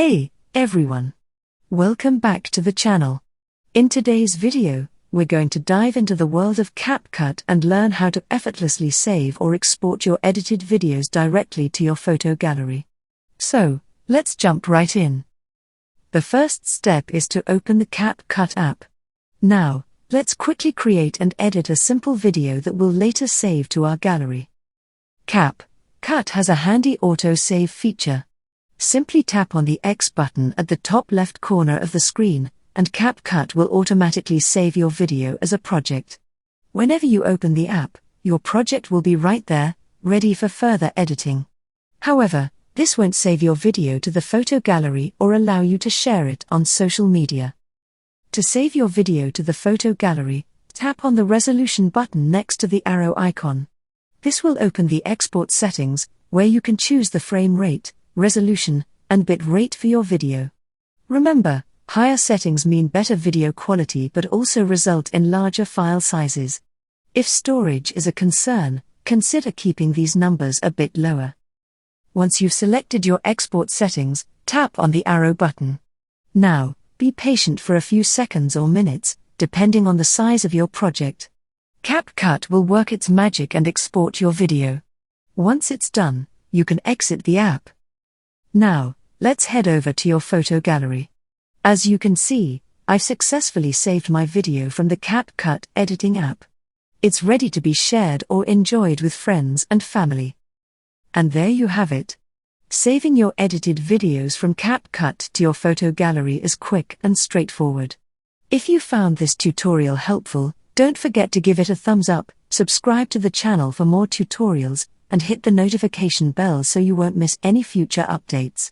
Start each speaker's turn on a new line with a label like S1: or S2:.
S1: Hey, everyone! Welcome back to the channel. In today's video, we're going to dive into the world of CapCut and learn how to effortlessly save or export your edited videos directly to your photo gallery. So, let's jump right in. The first step is to open the CapCut app. Now, let's quickly create and edit a simple video that will later save to our gallery. CapCut has a handy auto-save feature. Simply tap on the X button at the top left corner of the screen, and CapCut will automatically save your video as a project. Whenever you open the app, your project will be right there, ready for further editing. However, this won't save your video to the photo gallery or allow you to share it on social media. To save your video to the photo gallery, tap on the resolution button next to the arrow icon. This will open the export settings, where you can choose the frame rate, resolution, and bit rate for your video. Remember, higher settings mean better video quality but also result in larger file sizes. If storage is a concern, consider keeping these numbers a bit lower. Once you've selected your export settings, tap on the arrow button. Now, be patient for a few seconds or minutes, depending on the size of your project. CapCut will work its magic and export your video. Once it's done, you can exit the app. Now, let's head over to your photo gallery. As you can see, I've successfully saved my video from the CapCut editing app. It's ready to be shared or enjoyed with friends and family. And there you have it. Saving your edited videos from CapCut to your photo gallery is quick and straightforward. If you found this tutorial helpful, don't forget to give it a thumbs up, subscribe to the channel for more tutorials, and hit the notification bell so you won't miss any future updates.